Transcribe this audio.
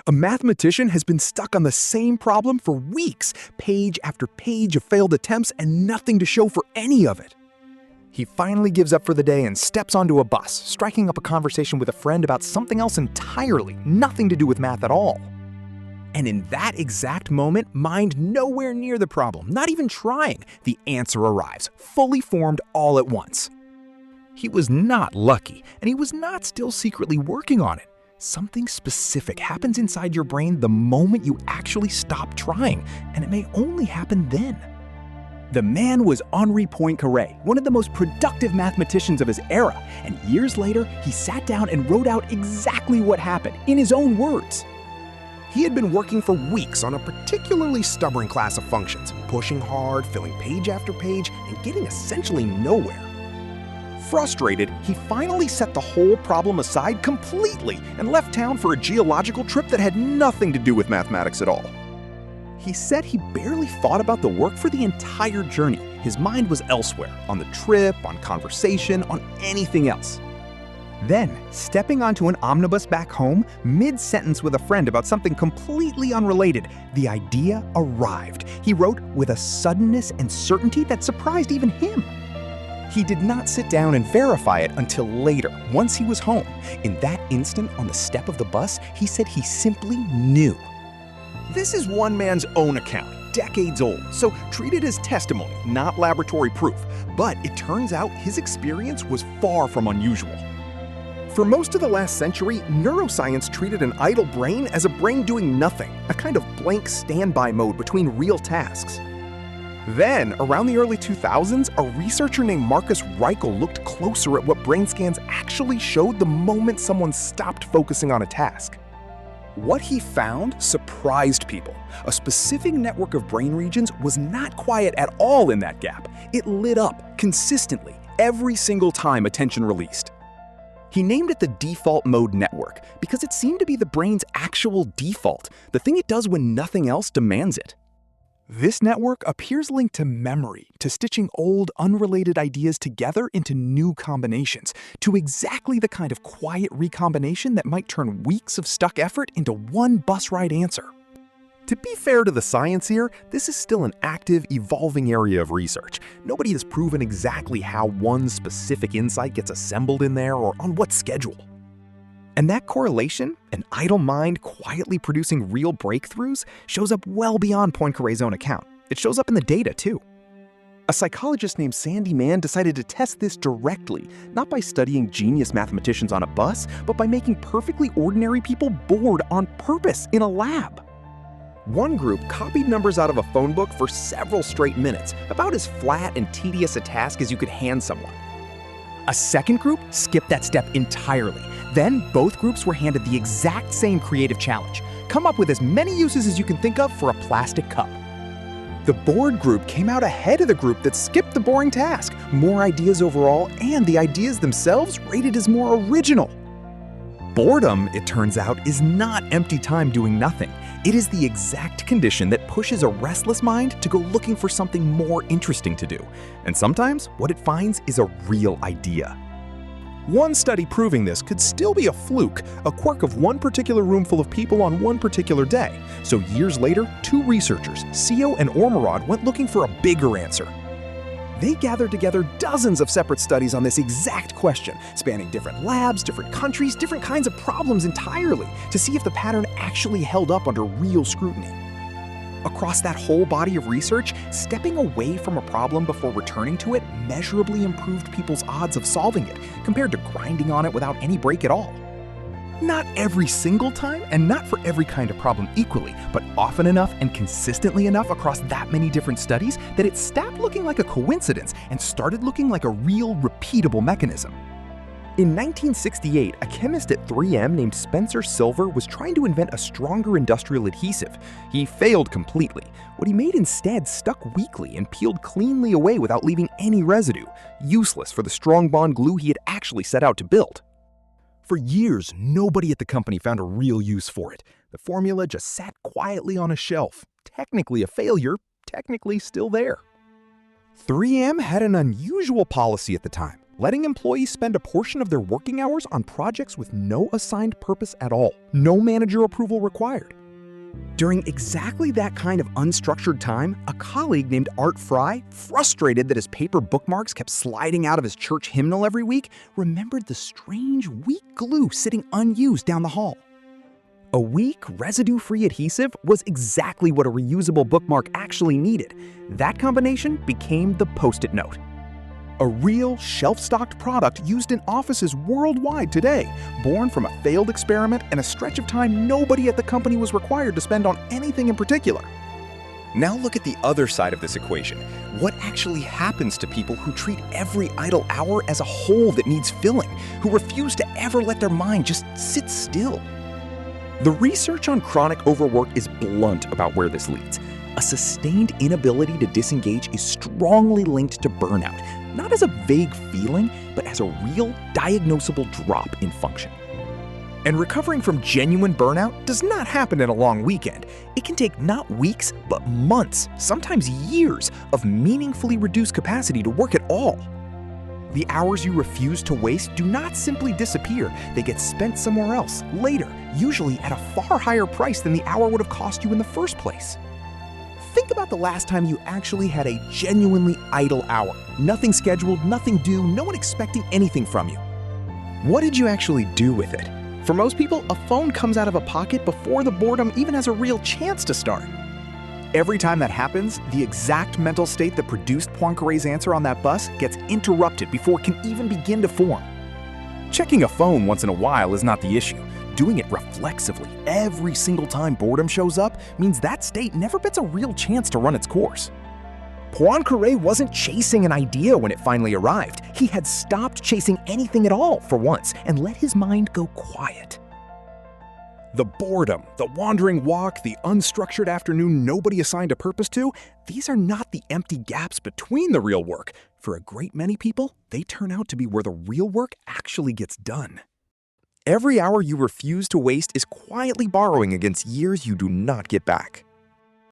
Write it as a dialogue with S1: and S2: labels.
S1: A mathematician has been stuck on the same problem for weeks, page after page of failed attempts and nothing to show for any of it. He finally gives up for the day and steps onto a bus, striking up a conversation with a friend about something else entirely, nothing to do with math at all. And in that exact moment, mind nowhere near the problem, not even trying, the answer arrives, fully formed all at once. He was not lucky, and he was not still secretly working on it. Something specific happens inside your brain the moment you actually stop trying, and it may only happen then. The man was Henri Poincaré, one of the most productive mathematicians of his era, and years later, he sat down and wrote out exactly what happened, in his own words.
S2: He had been working for weeks on a particularly stubborn class of functions, pushing hard, filling page after page, and getting essentially nowhere. Frustrated, he finally set the whole problem aside completely and left town for a geological trip that had nothing to do with mathematics at all. He said he barely thought about the work for the entire journey. His mind was elsewhere, on the trip, on conversation, on anything else. Then, stepping onto an omnibus back home, mid-sentence with a friend about something completely unrelated, the idea arrived. He wrote with a suddenness and certainty that surprised even him. He did not sit down and verify it until later, once he was home. In that instant, on the step of the bus, he said he simply knew. This is one man's own account, decades old, so treat it as testimony, not laboratory proof. But it turns out his experience was far from unusual. For most of the last century, neuroscience treated an idle brain as a brain doing nothing, a kind of blank standby mode between real tasks. Then, around the early 2000s, a researcher named Marcus Reichel looked closer at what brain scans actually showed the moment someone stopped focusing on a task. What he found surprised people. A specific network of brain regions was not quiet at all in that gap. It lit up, consistently, every single time attention released. He named it the default mode network because it seemed to be the brain's actual default, the thing it does when nothing else demands it. This network appears linked to memory, to stitching old, unrelated ideas together into new combinations, to exactly the kind of quiet recombination that might turn weeks of stuck effort into one bus ride answer. To be fair to the science here, this is still an active, evolving area of research. Nobody has proven exactly how one specific insight gets assembled in there or on what schedule. And that correlation, an idle mind quietly producing real breakthroughs, shows up well beyond Poincaré's own account. It shows up in the data, too. A psychologist named Sandy Mann decided to test this directly, not by studying genius mathematicians on a bus, but by making perfectly ordinary people bored on purpose in a lab. One group copied numbers out of a phone book for several straight minutes, about as flat and tedious a task as you could hand someone. A second group skipped that step entirely. Then both groups were handed the exact same creative challenge. Come up with as many uses as you can think of for a plastic cup. The bored group came out ahead of the group that skipped the boring task. More ideas overall, and the ideas themselves rated as more original. Boredom, it turns out, is not empty time doing nothing. It is the exact condition that pushes a restless mind to go looking for something more interesting to do. And sometimes, what it finds is a real idea. One study proving this could still be a fluke, a quirk of one particular room full of people on one particular day. So years later, two researchers, Seo and Ormerod, went looking for a bigger answer. They gathered together dozens of separate studies on this exact question, spanning different labs, different countries, different kinds of problems entirely, to see if the pattern actually held up under real scrutiny. Across that whole body of research, stepping away from a problem before returning to it measurably improved people's odds of solving it, compared to grinding on it without any break at all. Not every single time, and not for every kind of problem equally, but often enough and consistently enough across that many different studies that it stopped looking like a coincidence and started looking like a real, repeatable mechanism. In 1968, a chemist at 3M named Spencer Silver was trying to invent a stronger industrial adhesive. He failed completely. What he made instead stuck weakly and peeled cleanly away without leaving any residue, useless for the strong bond glue he had actually set out to build. For years, nobody at the company found a real use for it. The formula just sat quietly on a shelf. Technically a failure, technically still there. 3M had an unusual policy at the time.
S1: letting employees spend a portion of their working hours on projects with no assigned purpose at all, no manager approval required. During exactly that kind of unstructured time, a colleague named Art Fry, frustrated that his paper bookmarks kept sliding out of his church hymnal every week, remembered the strange, weak glue sitting unused down the hall. A weak, residue-free adhesive was exactly what a reusable bookmark actually needed. That combination became the Post-it note. A real, shelf-stocked product used in offices worldwide today, born from a failed experiment and a stretch of time nobody at the company was required to spend on anything in particular. Now look at the other side of this equation. What actually happens to people who treat every idle hour as a hole that needs filling, who refuse to ever let their mind just sit still? The research on chronic overwork is blunt about where this leads. A sustained inability to disengage is strongly linked to burnout, not as a vague feeling, but as a real, diagnosable drop in function. And recovering from genuine burnout does not happen in a long weekend. It can take not weeks, but months, sometimes years, of meaningfully reduced capacity to work at all. The hours you refuse to waste do not simply disappear. They get spent somewhere else, later, usually at a far higher price than the hour would have cost you in the first place. Think about the last time you actually had a genuinely idle hour. Nothing scheduled, nothing due, no one expecting anything from you. What did you actually do with it? For most people, a phone comes out of a pocket before the boredom even has a real chance to start. Every time that happens, the exact mental state that produced Poincaré's answer on that bus gets interrupted before it can even begin to form. Checking a phone once in a while is not the issue. Doing it reflexively every single time boredom shows up means that state never gets a real chance to run its course. Poincaré wasn't chasing an idea when it finally arrived. He had stopped chasing anything at all for once and let his mind go quiet. The boredom, the wandering walk, the unstructured afternoon nobody assigned a purpose to, these are not the empty gaps between the real work. For a great many people, they turn out to be where the real work actually gets done. Every hour you refuse to waste is quietly borrowing against years you do not get back.